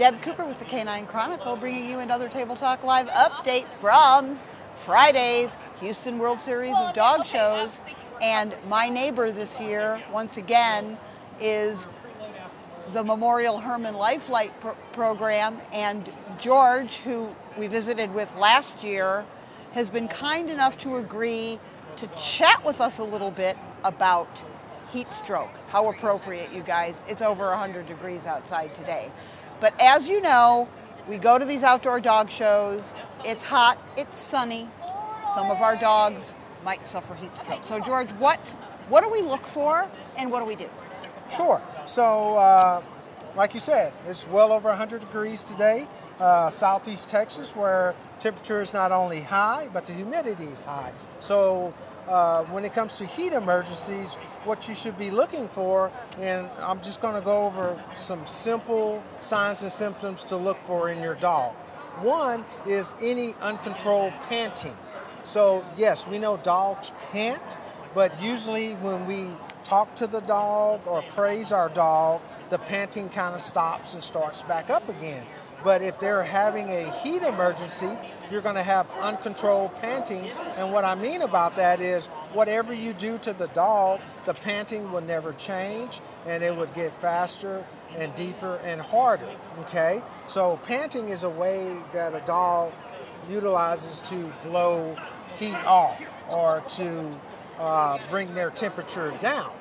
Deb Cooper with the Canine Chronicle, bringing you another Table Talk Live update from Friday's Houston World Series of Dog Shows. And my neighbor this year, once again, is the Memorial Herman Life Flight program. And George, who we visited with last year, has been kind enough to agree to chat with us a little bit about heat stroke. How appropriate, you guys. It's over 100 degrees outside today. But as you know, we go to these outdoor dog shows. It's hot, it's sunny. Some of our dogs might suffer heat stroke. So George, what do we look for and what do we do? Sure. So, like you said, it's well over 100 degrees today. Southeast Texas, where temperature is not only high, but the humidity is high. So when it comes to heat emergencies, what you should be looking for, and I'm just going to go over some simple signs and symptoms to look for in your dog. One is any uncontrolled panting. So yes, we know dogs pant, but usually when we talk to the dog or praise our dog, the panting kind of stops and starts back up again. But if they're having a heat emergency, you're going to have uncontrolled panting. And what I mean about that is whatever you do to the dog, the panting will never change and it would get faster and deeper and harder, okay? So panting is a way that a dog utilizes to blow heat off or to bring their temperature down.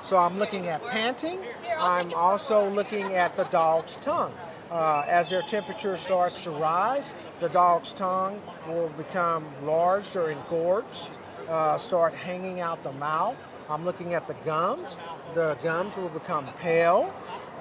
So I'm looking at panting. I'm also looking at the dog's tongue. As their temperature starts to rise, the dog's tongue will become large or engorged, start hanging out the mouth. I'm looking at the gums. The gums will become pale.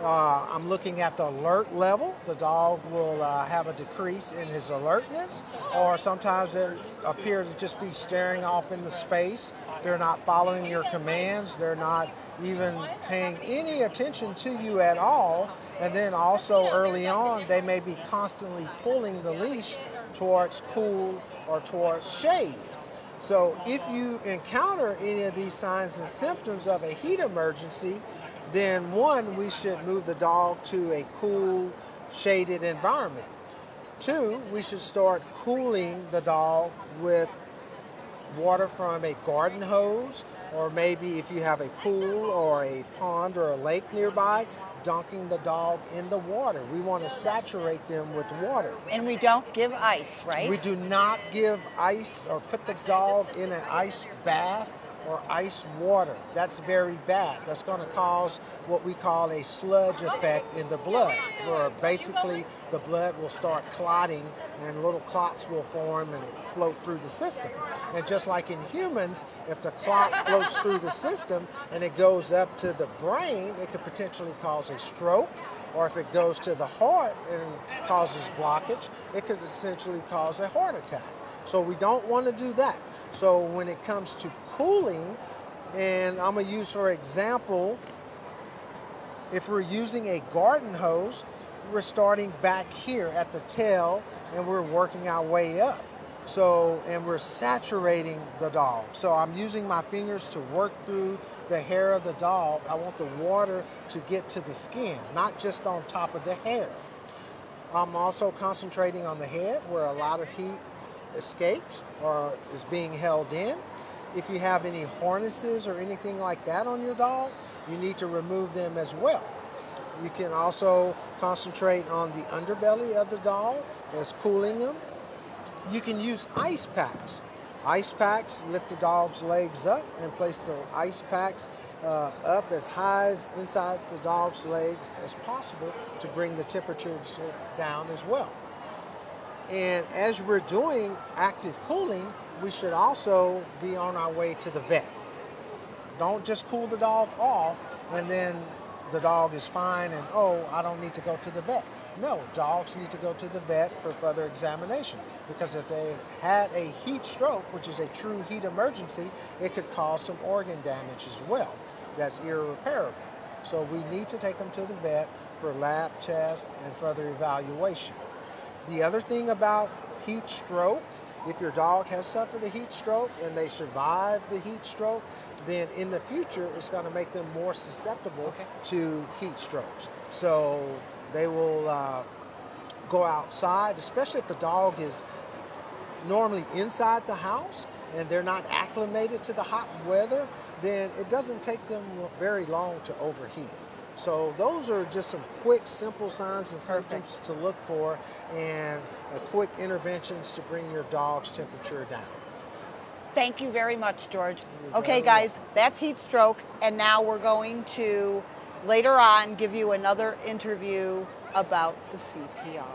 I'm looking at the alert level. The dog will have a decrease in his alertness, or sometimes they appear to just be staring off into space. They're not following your commands. They're not even paying any attention to you at all. And then also early on, they may be constantly pulling the leash towards cool or towards shade. So if you encounter any of these signs and symptoms of a heat emergency, then one, we should move the dog to a cool, shaded environment. Two, we should start cooling the dog with water from a garden hose, or maybe if you have a pool or a pond or a lake nearby, dunking the dog in the water. We want to saturate them with water. And we don't give ice, right? We do not give ice or put the dog in an ice bath or ice water. That's very bad. That's going to cause what we call a sludge effect in the blood, where basically the blood will start clotting and little clots will form and float through the system. And just like in humans, if the clot floats through the system and it goes up to the brain, it could potentially cause a stroke. Or if it goes to the heart and causes blockage, it could essentially cause a heart attack. So we don't want to do that. So when it comes to cooling, and I'm going to use for example, if we're using a garden hose, we're starting back here at the tail and we're working our way up. So, and we're saturating the dog. So I'm using my fingers to work through the hair of the dog. I want the water to get to the skin, not just on top of the hair. I'm also concentrating on the head where a lot of heat escapes or is being held in. If you have any harnesses or anything like that on your dog, you need to remove them as well. You can also concentrate on the underbelly of the dog as cooling them. You can use ice packs. Ice packs lift the dog's legs up and place the ice packs up as high as inside the dog's legs as possible to bring the temperature down as well. And as we're doing active cooling, we should also be on our way to the vet. Don't just cool the dog off and then the dog is fine and, oh, I don't need to go to the vet. No, dogs need to go to the vet for further examination, because if they had a heat stroke, which is a true heat emergency, it could cause some organ damage as well. That's irreparable. So we need to take them to the vet for lab tests and further evaluation. The other thing about heat stroke, if your dog has suffered a heat stroke and they survive the heat stroke, then in the future it's going to make them more susceptible to heat strokes. So They will go outside, especially if the dog is normally inside the house and they're not acclimated to the hot weather, then it doesn't take them very long to overheat. So those are just some quick, simple signs and symptoms to look for, and quick interventions to bring your dog's temperature down. Thank you very much, George. You're Okay, very guys, welcome. that's heat stroke, and now we're going to, later on, give you another interview about the CPR.